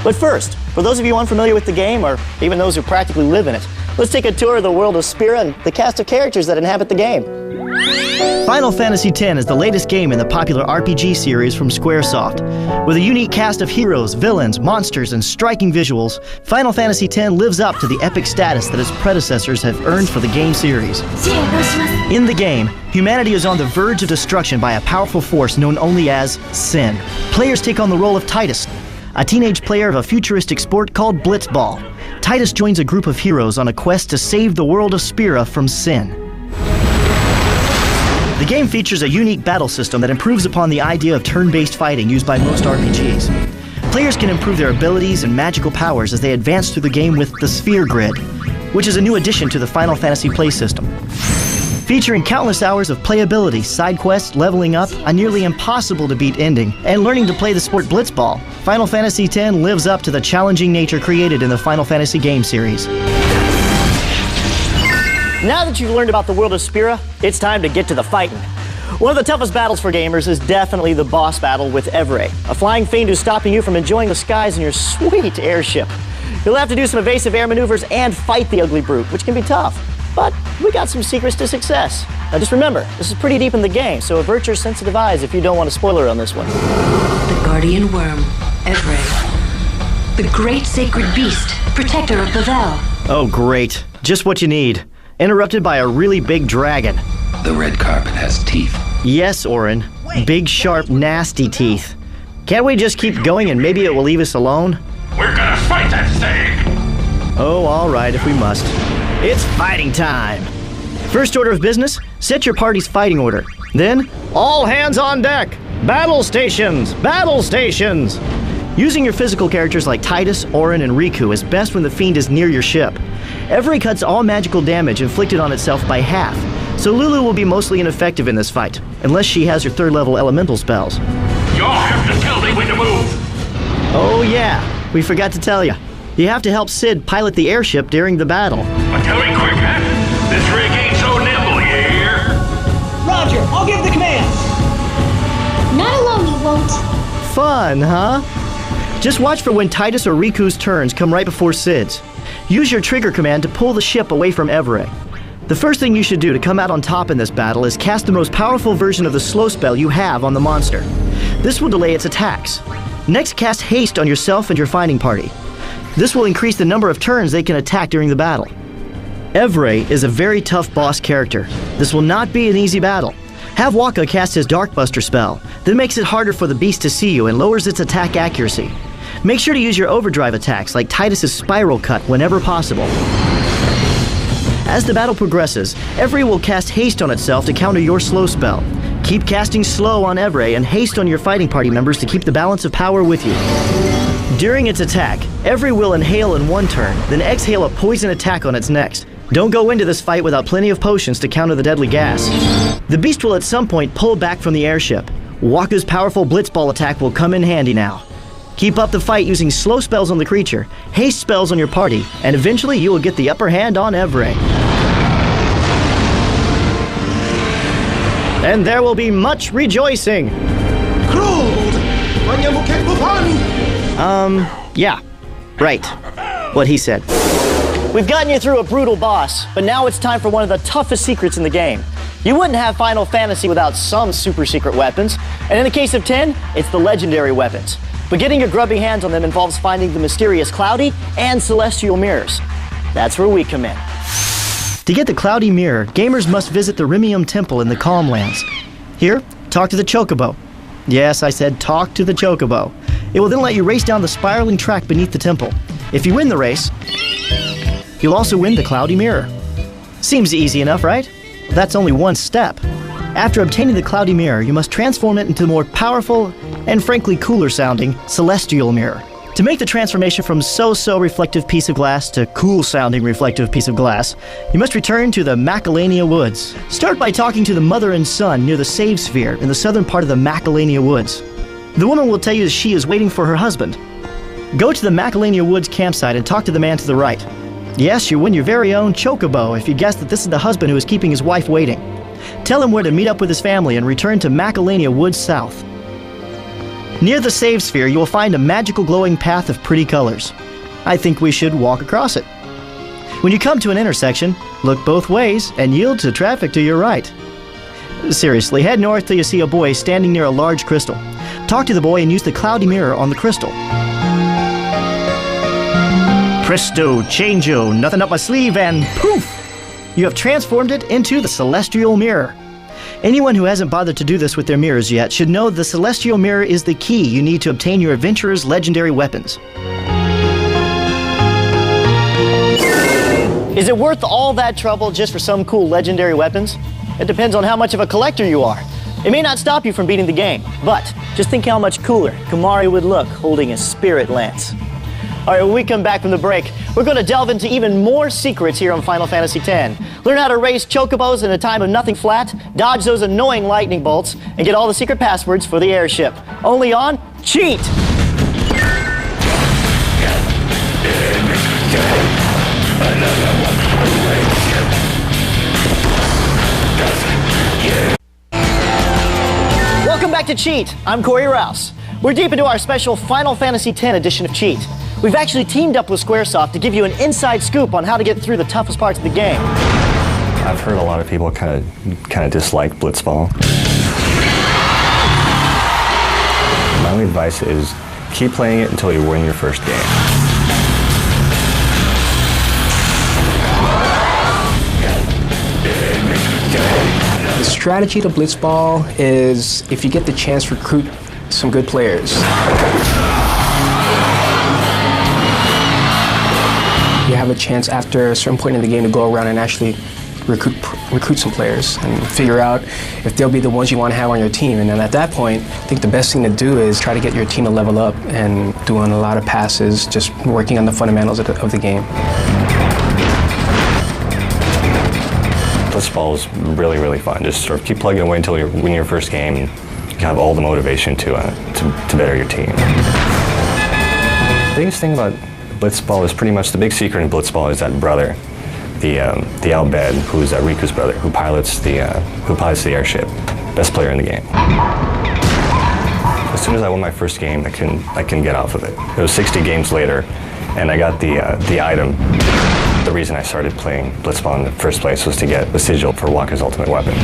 But first, for those of you unfamiliar with the game, or even those who practically live in it, let's take a tour of the world of Spira and the cast of characters that inhabit the game. Final Fantasy X is the latest game in the popular RPG series from Squaresoft. With a unique cast of heroes, villains, monsters, and striking visuals, Final Fantasy X lives up to the epic status that its predecessors have earned for the game series. In the game, humanity is on the verge of destruction by a powerful force known only as Sin. Players take on the role of Titus, a teenage player of a futuristic sport called Blitzball. Titus joins a group of heroes on a quest to save the world of Spira from Sin. The game features a unique battle system that improves upon the idea of turn-based fighting used by most RPGs. Players can improve their abilities and magical powers as they advance through the game with the Sphere Grid, which is a new addition to the Final Fantasy play system. Featuring countless hours of playability, side quests, leveling up, a nearly impossible-to-beat ending, and learning to play the sport Blitzball, Final Fantasy X lives up to the challenging nature created in the Final Fantasy game series. Now that you've learned about the world of Spira, it's time to get to the fighting. One of the toughest battles for gamers is definitely the boss battle with Evrae, a flying fiend who's stopping you from enjoying the skies in your sweet airship. You'll have to do some evasive air maneuvers and fight the ugly brute, which can be tough. But we got some secrets to success. Now just remember, this is pretty deep in the game, so avert your sensitive eyes if you don't want a spoiler on this one. The guardian worm, Evrae. The great sacred beast, protector of Bavel. Oh great, just what you need. Interrupted by a really big dragon. The red carpet has teeth. Yes, Orin. Big, sharp, nasty teeth. Can't we just keep going and maybe it will leave us alone? We're gonna fight that thing! Oh, all right, if we must. It's fighting time! First order of business, set your party's fighting order. Then, all hands on deck! Battle stations! Battle stations! Using your physical characters like Titus, Orin, and Riku is best when the fiend is near your ship. Evrae cuts all magical damage inflicted on itself by half, so Lulu will be mostly ineffective in this fight, unless she has her third-level elemental spells. You'll have to tell me when to move! Oh yeah, we forgot to tell you. You have to help Sid pilot the airship during the battle. But tell me quick, huh? This rig ain't so nimble, you hear? Roger, I'll give the commands! Not alone, you won't. Fun, huh? Just watch for when Titus or Riku's turns come right before Sid's. Use your trigger command to pull the ship away from Evrae. The first thing you should do to come out on top in this battle is cast the most powerful version of the slow spell you have on the monster. This will delay its attacks. Next, cast haste on yourself and your fighting party. This will increase the number of turns they can attack during the battle. Evrae is a very tough boss character. This will not be an easy battle. Have Waka cast his Darkbuster spell. That makes it harder for the beast to see you and lowers its attack accuracy. Make sure to use your overdrive attacks like Titus's Spiral Cut whenever possible. As the battle progresses, Evrae will cast haste on itself to counter your slow spell. Keep casting slow on Evrae and haste on your fighting party members to keep the balance of power with you. During its attack, Evrae will inhale in one turn, then exhale a poison attack on its next. Don't go into this fight without plenty of potions to counter the deadly gas. The beast will at some point pull back from the airship. Waka's powerful Blitzball attack will come in handy now. Keep up the fight using slow spells on the creature, haste spells on your party, and eventually you will get the upper hand on Evrae. And there will be much rejoicing. Yeah, right. What he said. We've gotten you through a brutal boss, but now it's time for one of the toughest secrets in the game. You wouldn't have Final Fantasy without some super secret weapons, and in the case of 10, it's the legendary weapons. But getting your grubby hands on them involves finding the mysterious Cloudy and Celestial Mirrors. That's where we come in. To get the Cloudy Mirror, gamers must visit the Rimium Temple in the Calmlands. Here, talk to the Chocobo. Yes, I said talk to the Chocobo. It will then let you race down the spiraling track beneath the temple. If you win the race, you'll also win the Cloudy Mirror. Seems easy enough, right? That's only one step. After obtaining the Cloudy Mirror, you must transform it into a more powerful and frankly cooler sounding Celestial Mirror. To make the transformation from so-so reflective piece of glass to cool sounding reflective piece of glass, you must return to the Macalania Woods. Start by talking to the mother and son near the Save Sphere in the southern part of the Macalania Woods. The woman will tell you that she is waiting for her husband. Go to the Macalania Woods campsite and talk to the man to the right. Yes, you win your very own Chocobo if you guess that this is the husband who is keeping his wife waiting. Tell him where to meet up with his family and return to Macalania Woods South. Near the save sphere, you will find a magical glowing path of pretty colors. I think we should walk across it. When you come to an intersection, look both ways and yield to traffic to your right. Seriously, head north till you see a boy standing near a large crystal. Talk to the boy and use the cloudy mirror on the crystal. Presto, changeo, nothing up my sleeve, and poof! You have transformed it into the celestial mirror. Anyone who hasn't bothered to do this with their mirrors yet should know the celestial mirror is the key you need to obtain your adventurer's legendary weapons. Is it worth all that trouble just for some cool legendary weapons? It depends on how much of a collector you are. It may not stop you from beating the game, but just think how much cooler Kamari would look holding a spirit lance. All right, when we come back from the break, we're going to delve into even more secrets here on Final Fantasy X. Learn how to raise chocobos in a time of nothing flat, dodge those annoying lightning bolts, and get all the secret passwords for the airship. Only on Cheat! Welcome back to Cheat. I'm Corey Rouse. We're deep into our special Final Fantasy X edition of Cheat. We've actually teamed up with Squaresoft to give you an inside scoop on how to get through the toughest parts of the game. I've heard a lot of people kind of dislike Blitzball. My only advice is keep playing it until you win your first game. The strategy to Blitzball is if you get the chance to recruit some good players. You have a chance after a certain point in the game to go around and actually recruit some players and figure out if they'll be the ones you want to have on your team. And then at that point, I think the best thing to do is try to get your team to level up and doing a lot of passes, just working on the fundamentals of the game. Blitzball is really, really fun. Just sort of keep plugging away until you win your first game. You have all the motivation to better your team. The biggest thing about Blitzball is pretty much the big secret in Blitzball is that brother, the Albed, who's Riku's brother, who pilots the airship, best player in the game. As soon as I won my first game, I couldn't get off of it. It was 60 games later, and I got the item. The reason I started playing Blitzball in the first place was to get the sigil for Wakka's ultimate weapon.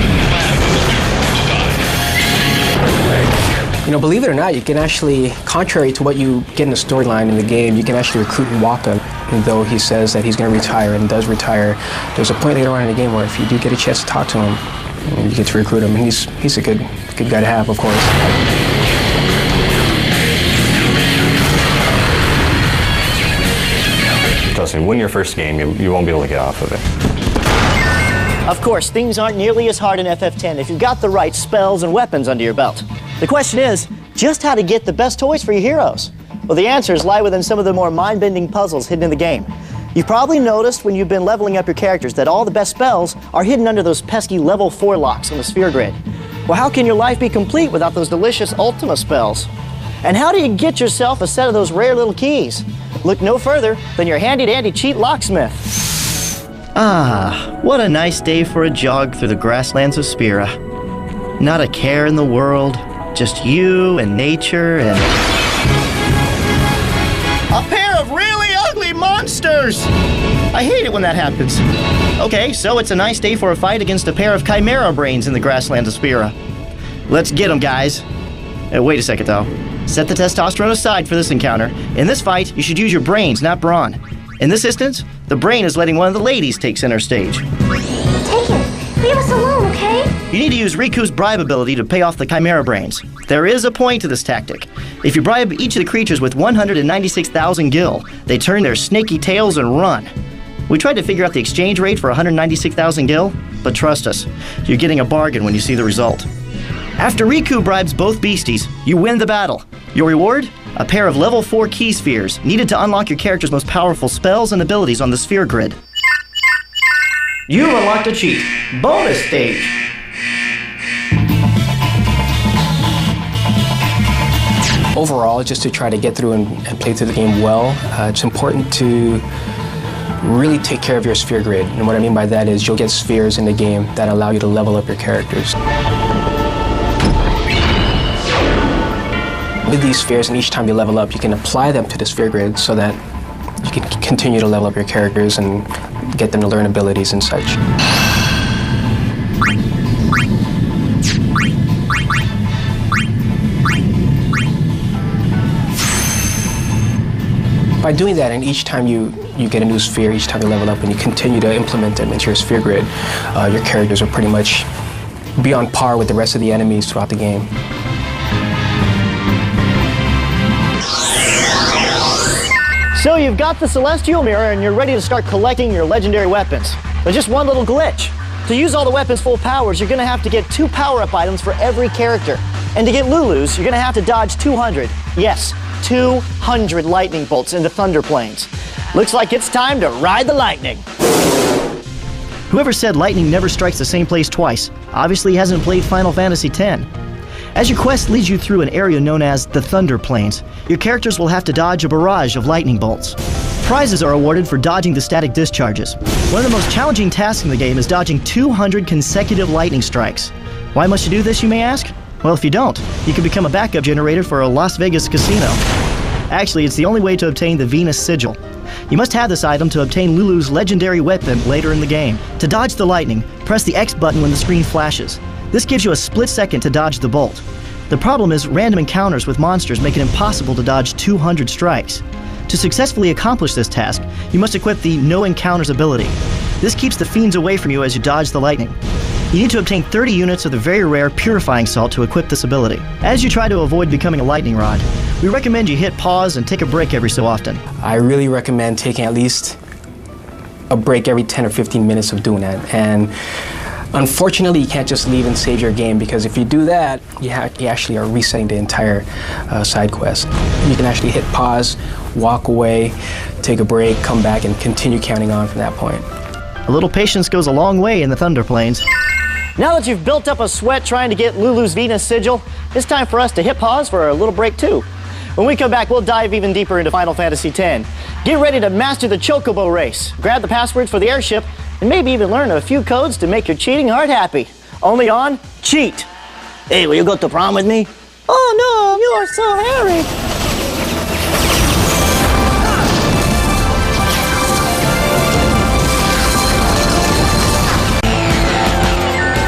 You know, believe it or not, you can actually, contrary to what you get in the storyline in the game, you can actually recruit Wakka, even though he says that he's going to retire and does retire. There's a point later on in the game where if you do get a chance to talk to him, you get to recruit him, and he's a good guy to have, of course. Trust me, win your first game, you won't be able to get off of it. Of course, things aren't nearly as hard in FF10 if you've got the right spells and weapons under your belt. The question is, just how to get the best toys for your heroes? Well, the answers lie within some of the more mind-bending puzzles hidden in the game. You've probably noticed when you've been leveling up your characters that all the best spells are hidden under those pesky level 4 locks on the sphere grid. Well, how can your life be complete without those delicious Ultima spells? And how do you get yourself a set of those rare little keys? Look no further than your handy-dandy cheat locksmith. Ah, what a nice day for a jog through the grasslands of Spira. Not a care in the world, just you and nature and... a pair of really ugly monsters! I hate it when that happens. Okay, so it's a nice day for a fight against a pair of chimera brains in the grasslands of Spira. Let's get them, guys. Wait a second, though. Set the testosterone aside for this encounter. In this fight, you should use your brains, not brawn. In this instance, the brain is letting one of the ladies take center stage. Take it. Leave us alone, okay? You need to use Riku's bribe ability to pay off the chimera brains. There is a point to this tactic. If you bribe each of the creatures with 196,000 gil, they turn their snaky tails and run. We tried to figure out the exchange rate for 196,000 gil, but trust us, you're getting a bargain when you see the result. After Riku bribes both beasties, you win the battle. Your reward? A pair of level 4 key spheres, needed to unlock your character's most powerful spells and abilities on the sphere grid. You've unlocked a cheat. Bonus stage. Overall, just to try to get through and play through the game well, it's important to really take care of your sphere grid. And what I mean by that is you'll get spheres in the game that allow you to level up your characters. created these spheres, and each time you level up, you can apply them to the sphere grid so that you can continue to level up your characters and get them to learn abilities and such. By doing that, and each time you get a new sphere, each time you level up and you continue to implement them into your sphere grid, your characters are pretty much be on par with the rest of the enemies throughout the game. So you've got the Celestial Mirror and you're ready to start collecting your legendary weapons. There's just one little glitch. To use all the weapons' full powers, you're going to have to get 2 power-up items for every character. And to get Lulu's, you're going to have to dodge 200. Yes, 200 lightning bolts into thunder planes. Looks like it's time to ride the lightning. Whoever said lightning never strikes the same place twice obviously hasn't played Final Fantasy X. As your quest leads you through an area known as the Thunder Plains, your characters will have to dodge a barrage of lightning bolts. Prizes are awarded for dodging the static discharges. One of the most challenging tasks in the game is dodging 200 consecutive lightning strikes. Why must you do this, you may ask? Well, if you don't, you can become a backup generator for a Las Vegas casino. Actually, it's the only way to obtain the Venus Sigil. You must have this item to obtain Lulu's legendary weapon later in the game. To dodge the lightning, press the X button when the screen flashes. This gives you a split second to dodge the bolt. The problem is random encounters with monsters make it impossible to dodge 200 strikes. To successfully accomplish this task, you must equip the No Encounters ability. This keeps the fiends away from you as you dodge the lightning. You need to obtain 30 units of the very rare Purifying Salt to equip this ability. As you try to avoid becoming a lightning rod, we recommend you hit pause and take a break every so often. I really recommend taking at least a break every 10 or 15 minutes of doing that. And unfortunately, you can't just leave and save your game, because if you do that, you actually are resetting the entire side quest. You can actually hit pause, walk away, take a break, come back, and continue counting on from that point. A little patience goes a long way in the Thunder Plains. Now that you've built up a sweat trying to get Lulu's Venus Sigil, it's time for us to hit pause for a little break too. When we come back, we'll dive even deeper into Final Fantasy X. Get ready to master the Chocobo race, grab the passwords for the Airship, and maybe even learn a few codes to make your cheating heart happy. Only on Cheat. Hey, will you go to prom with me? Oh no, you are so hairy.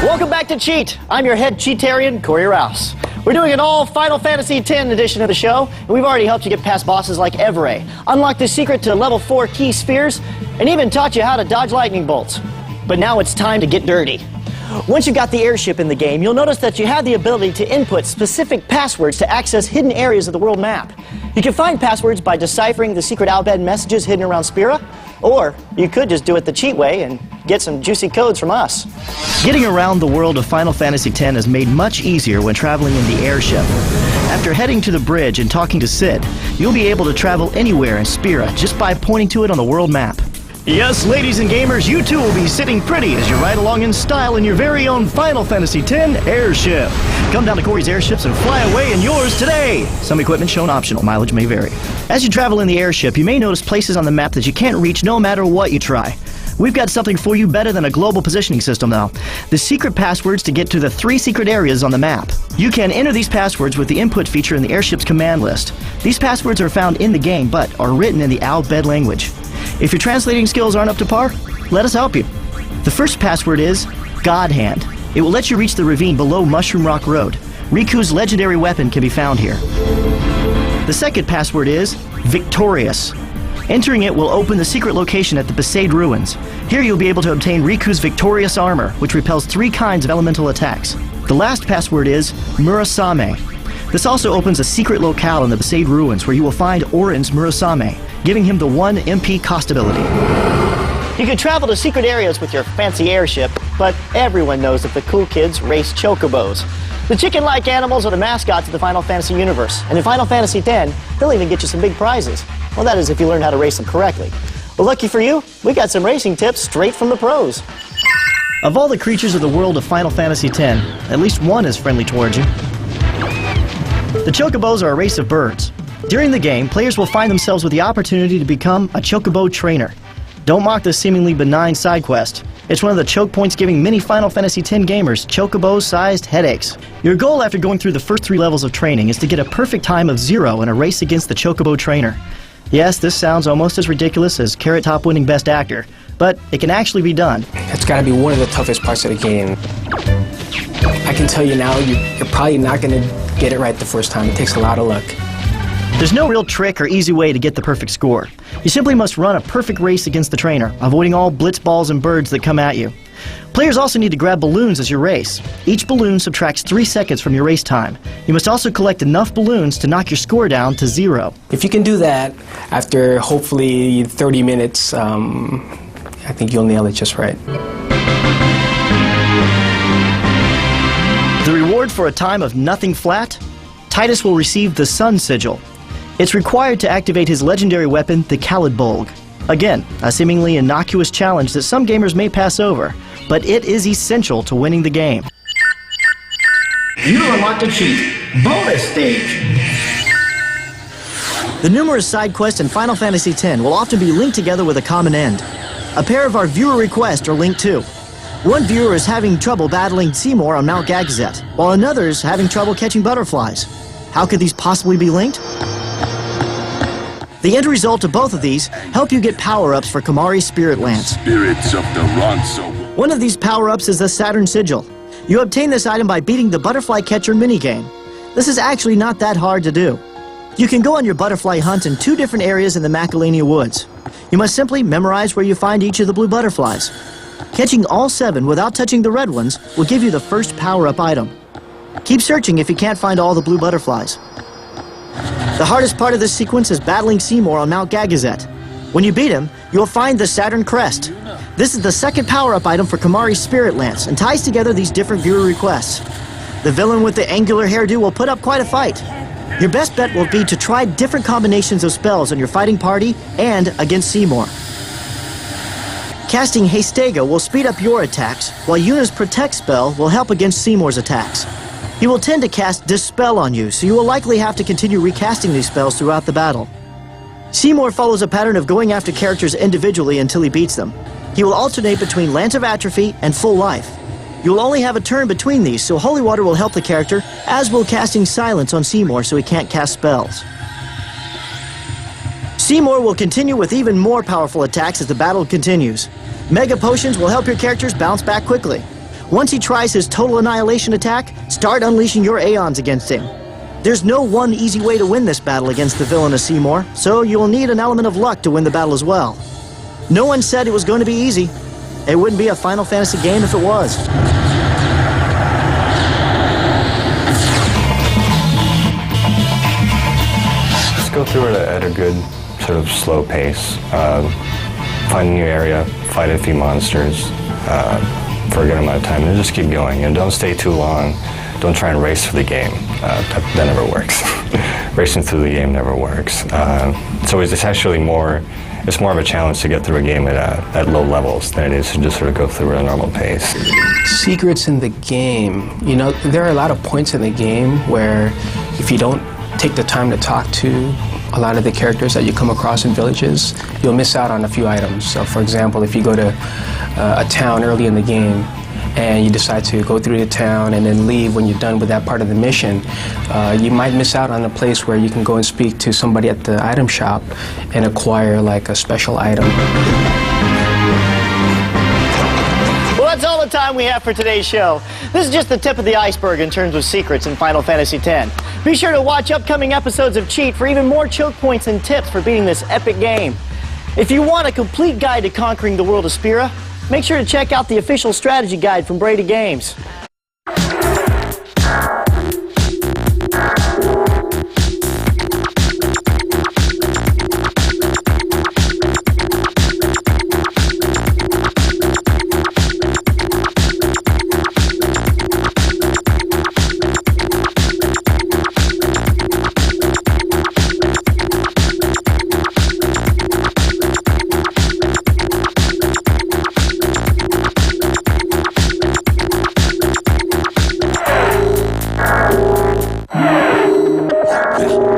Welcome back to Cheat. I'm your head cheatarian, Corey Rouse. We're doing an all Final Fantasy X edition of the show, and we've already helped you get past bosses like Evere, unlocked the secret to level 4 key spheres, and even taught you how to dodge lightning bolts. But now it's time to get dirty. Once you've got the Airship in the game, you'll notice that you have the ability to input specific passwords to access hidden areas of the world map. You can find passwords by deciphering the secret outbed messages hidden around Spira, or you could just do it the cheat way and get some juicy codes from us. Getting around the world of Final Fantasy X is made much easier when traveling in the Airship. After heading to the bridge and talking to Sid, you'll be able to travel anywhere in Spira just by pointing to it on the world map. Yes, ladies and gamers, you too will be sitting pretty as you ride along in style in your very own Final Fantasy X Airship. Come down to Corey's Airships and fly away in yours today. Some equipment shown optional, mileage may vary. As you travel in the Airship, you may notice places on the map that you can't reach no matter what you try. We've got something for you better than a global positioning system, though. The secret passwords to get to the 3 secret areas on the map. You can enter these passwords with the input feature in the Airship's command list. These passwords are found in the game, but are written in the Al-Bhed language. If your translating skills aren't up to par, let us help you. The first password is God Hand. It will let you reach the ravine below Mushroom Rock Road. Riku's legendary weapon can be found here. The second password is Victorious. Entering it will open the secret location at the Besaid Ruins. Here you'll be able to obtain Riku's Victorious Armor, which repels 3 kinds of elemental attacks. The last password is Murasame. This also opens a secret locale in the Besaid Ruins where you will find Orin's Murasame, giving him the 1 MP cost ability. You can travel to secret areas with your fancy airship, but everyone knows that the cool kids race Chocobos. The chicken-like animals are the mascots of the Final Fantasy universe, and in Final Fantasy X, they'll even get you some big prizes. Well, that is if you learn how to race them correctly. Well, lucky for you, we got some racing tips straight from the pros. Of all the creatures of the world of Final Fantasy X, at least one is friendly towards you. The Chocobos are a race of birds. During the game, players will find themselves with the opportunity to become a Chocobo trainer. Don't mock this seemingly benign side quest. It's one of the choke points giving many Final Fantasy X gamers Chocobo-sized headaches. Your goal after going through the first 3 levels of training is to get a perfect time of 0 in a race against the Chocobo trainer. Yes, this sounds almost as ridiculous as Carrot Top winning Best Actor, but it can actually be done. It's got to be one of the toughest parts of the game. I can tell you now, you're probably not going to get it right the first time. It takes a lot of luck. There's no real trick or easy way to get the perfect score. You simply must run a perfect race against the trainer, avoiding all blitzballs and birds that come at you. Players also need to grab balloons as you race. Each balloon subtracts 3 seconds from your race time. You must also collect enough balloons to knock your score down to 0. If you can do that after hopefully 30 minutes, I think you'll nail it just right. The reward for a time of nothing flat? Titus will receive the Sun Sigil. It's required to activate his legendary weapon, the Bulg. Again, a seemingly innocuous challenge that some gamers may pass over, but it is essential to winning the game. You unlocked a cheat. Bonus stage. The numerous side quests in Final Fantasy X will often be linked together with a common end. A pair of our viewer requests are linked too. One viewer is having trouble battling Seymour on Mount Gagazet, while another is having trouble catching butterflies. How could these possibly be linked? The end result of both of these help you get power-ups for Kamari's Spirit Lance. Spirits of the Ronso. One of these power-ups is the Saturn Sigil. You obtain this item by beating the Butterfly Catcher minigame. This is actually not that hard to do. You can go on your butterfly hunt in 2 different areas in the Macalania Woods. You must simply memorize where you find each of the blue butterflies. Catching all 7 without touching the red ones will give you the first power-up item. Keep searching if you can't find all the blue butterflies. The hardest part of this sequence is battling Seymour on Mount Gagazet. When you beat him, you'll find the Saturn Crest. This is the second power-up item for Kamari's Spirit Lance and ties together these different viewer requests. The villain with the angular hairdo will put up quite a fight. Your best bet will be to try different combinations of spells on your fighting party and against Seymour. Casting Hastega will speed up your attacks, while Yuna's Protect spell will help against Seymour's attacks. He will tend to cast Dispel on you, so you will likely have to continue recasting these spells throughout the battle. Seymour follows a pattern of going after characters individually until he beats them. He will alternate between Lance of Atrophy and Full Life. You will only have a turn between these, so Holy Water will help the character, as will casting Silence on Seymour so he can't cast spells. Seymour will continue with even more powerful attacks as the battle continues. Mega Potions will help your characters bounce back quickly. Once he tries his Total Annihilation attack, start unleashing your Aeons against him. There's no one easy way to win this battle against the villainous Seymour, so you will need an element of luck to win the battle as well. No one said it was going to be easy. It wouldn't be a Final Fantasy game if it was. Just go through it at a good sort of slow pace. Find a new area, fight a few monsters for a good amount of time, and just keep going. And don't stay too long. Don't try and race for the game. That never works. Racing through the game never works. So it's actually more of a challenge to get through a game at low levels than it is to just sort of go through at a normal pace. Secrets in the game. You know, there are a lot of points in the game where if you don't take the time to talk to a lot of the characters that you come across in villages, you'll miss out on a few items. So for example, if you go to a town early in the game and you decide to go through the town and then leave when you're done with that part of the mission, you might miss out on a place where you can go and speak to somebody at the item shop and acquire like a special item. Well, that's all the time we have for today's show. This is just the tip of the iceberg in terms of secrets in Final Fantasy X. Be sure to watch upcoming episodes of Cheat for even more choke points and tips for beating this epic game. If you want a complete guide to conquering the world of Spira, make sure to check out the official strategy guide from Brady Games. This